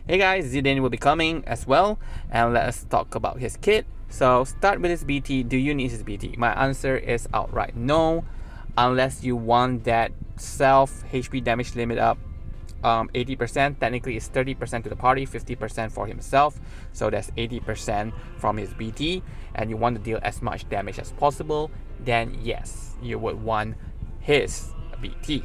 Hey guys, Zidane will be coming as well, and let us talk about his kit. So start with his BT. Do you need his BT? My answer is outright no, unless you want that self HP damage limit up 80%. Technically it's 30% to the party, 50% for himself, so that's 80% from his BT, and you want to deal as much damage as possible, then yes, you would want his BT.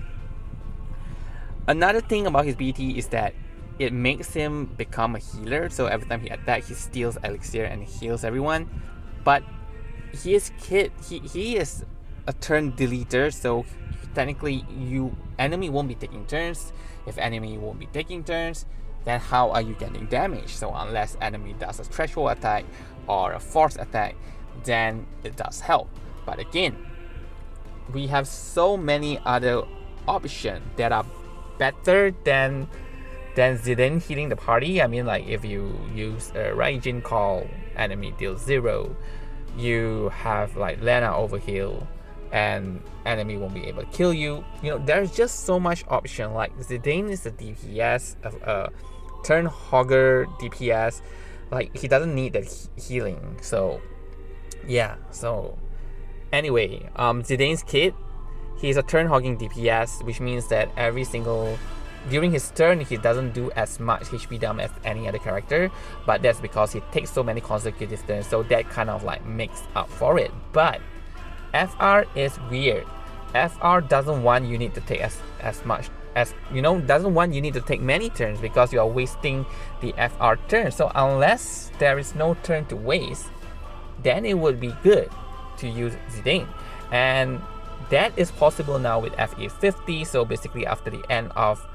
Another thing about his BT is that it makes him become a healer, so every time he attacks, he steals elixir and heals everyone. But his kit, he is a turn deleter, so technically enemy won't be taking turns. If enemy won't be taking turns, then how are you getting damage? So unless enemy does a threshold attack or a force attack, then it does help. But again, we have so many other options that are better than Zidane healing the party. I mean, like if you use a Raijin call, enemy deals 0. You have like Lena overheal, and enemy won't be able to kill you. You know, there's just so much option. Like Zidane is a DPS, a turn hogger DPS. Like he doesn't need that healing. So yeah. So anyway, Zidane's kit, he's a turn hogging DPS, which means that during his turn, he doesn't do as much HP damage as any other character, but that's because he takes so many consecutive turns, so that kind of like makes up for it. But FR is weird. FR doesn't want you need to take as much as, doesn't want you need to take many turns because you are wasting the FR turn. So unless there is no turn to waste, then it would be good to use Zidane. And that is possible now with FE50, so basically after the end of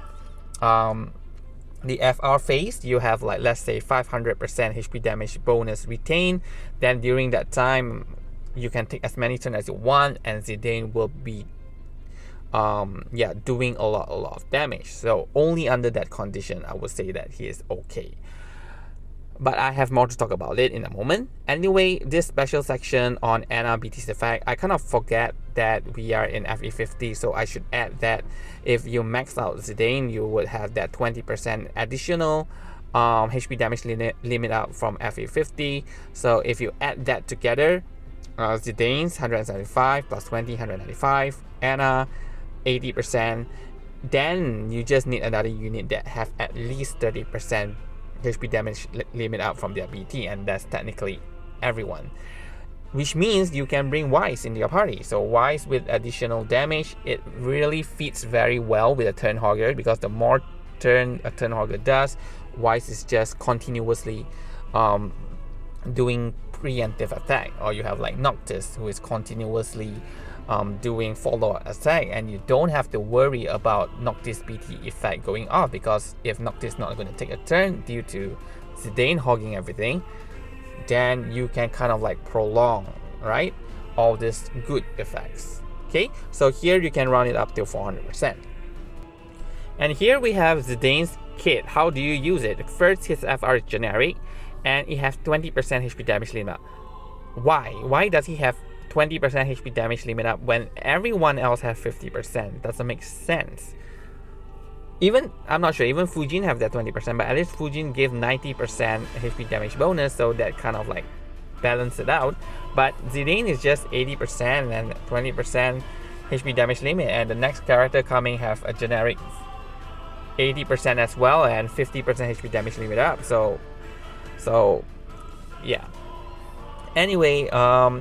the FR phase, you have like, let's say 500% HP damage bonus retained. Then during that time, you can take as many turns as you want, and Zidane will be doing a lot of damage. So only under that condition, I would say that he is okay. But I have more to talk about it in a moment. Anyway, this special section on Ana BT's effect, I kind of forget that we are in FE50, so I should add that if you max out Zidane, you would have that 20% additional HP damage limit up from FE50. So if you add that together, Zidane's 175 plus 20, 195, Ana 80%, then you just need another unit that have at least 30% HP damage limit up from their BT, and that's technically everyone. Which means you can bring Wise into your party. So Wise with additional damage, it really fits very well with a turn hogger, because the more turn a turn hogger does, Wise is just continuously doing preemptive attack. Or you have like Noctis, who is continuously doing follow-up attack, and you don't have to worry about Noctis BT effect going off, because if Noctis not going to take a turn due to Zidane hogging everything, then you can kind of like prolong, right, all these good effects. Okay, so here you can run it up to 400%. And here we have Zidane's kit. How do you use it? First, his FR is generic, and it has 20% HP damage limit. Why does he have 20% HP damage limit up when everyone else has 50%? Doesn't make sense. I'm not sure, even Fujin have that 20%, but at least Fujin gave 90% HP damage bonus, so that kind of like balance it out. But Zidane is just 80% and 20% HP damage limit, and the next character coming have a generic 80% as well and 50% HP damage limit up. So yeah. Anyway,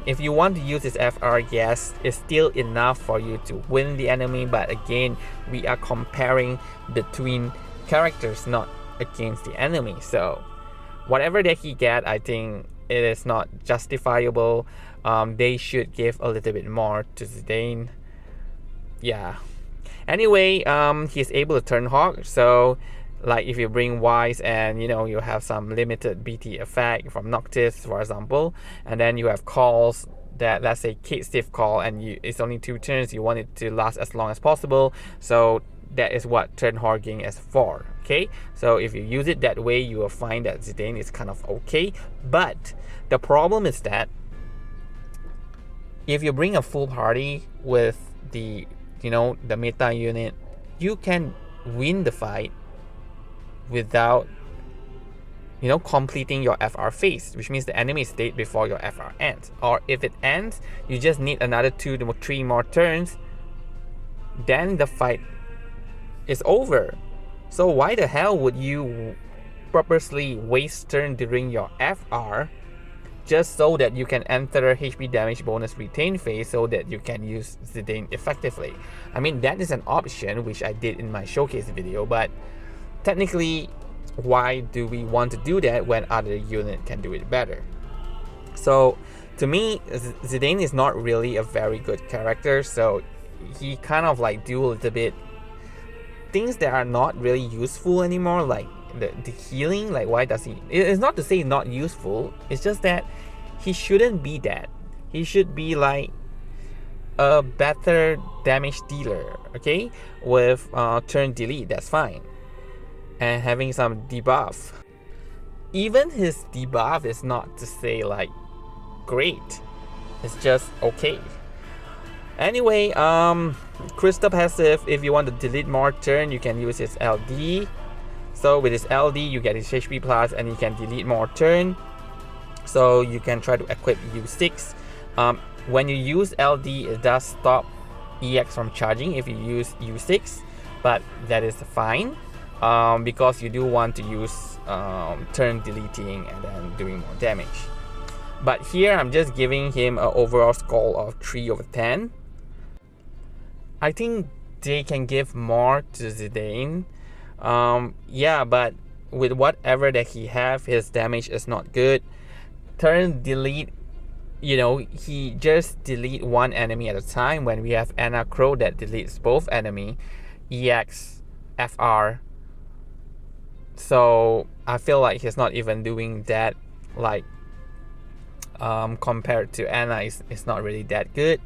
if you want to use this FR, yes, it's still enough for you to win the enemy, but again, we are comparing between characters, not against the enemy. So whatever that he get, I think it is not justifiable. They should give a little bit more to Zidane. Yeah. Anyway, he's able to turn hog, so like if you bring Wise and you have some limited BT effect from Noctis, for example, and then you have calls that, let's say Kate Stiff call, and it's only 2 turns, you want it to last as long as possible, so that is what turn hogging is for. Okay, so if you use it that way, you will find that Zidane is kind of okay. But the problem is that if you bring a full party with the the meta unit, you can win the fight without completing your FR phase, which means the enemy is dead before your FR ends. Or if it ends, you just need another 2 to 3 more turns, then the fight is over. So why the hell would you purposely waste turn during your FR just so that you can enter HP damage bonus retain phase so that you can use Zidane effectively? I mean, that is an option which I did in my showcase video, but technically, why do we want to do that when other unit can do it better? So to me, Zidane is not really a very good character, so he kind of like do a little bit things that are not really useful anymore, like the healing. Like, why does he? It's not to say not useful, it's just that he shouldn't be that. He should be like a better damage dealer, okay, with turn delete, that's fine, and having some debuff. Even his debuff is not to say like great, it's just okay. Anyway, crystal passive, if you want to delete more turn, you can use his LD. So with his LD, you get his HP plus and you can delete more turn. So you can try to equip U6. When you use LD, it does stop EX from charging if you use U6, but that is fine, because you do want to use turn deleting and then doing more damage. But here I'm just giving him an overall score of 3/10. I think they can give more to Zidane. Yeah, but with whatever that he have, his damage is not good. Turn delete, he just delete one enemy at a time, when we have Anna Crow that deletes both enemy, EX, FR. So I feel like he's not even doing that, like compared to Anna, it's not really that good.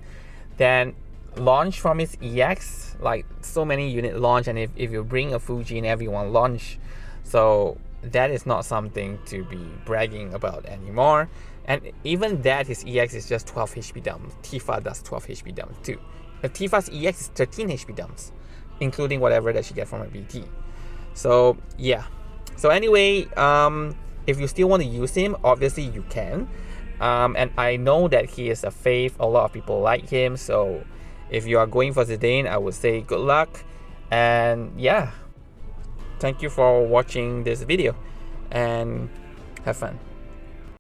Then launch from his EX, like so many unit launch, and if you bring a Fuji and everyone launch, so that is not something to be bragging about anymore. And even that, his EX is just 12 HP dumps. Tifa does 12 HP dumps too. If Tifa's EX is 13 HP dumps, including whatever that she get from a BT. So yeah. So anyway, if you still want to use him, obviously you can. And I know that he is a fave. A lot of people like him. So if you are going for Zidane, I would say good luck. And yeah, thank you for watching this video and have fun.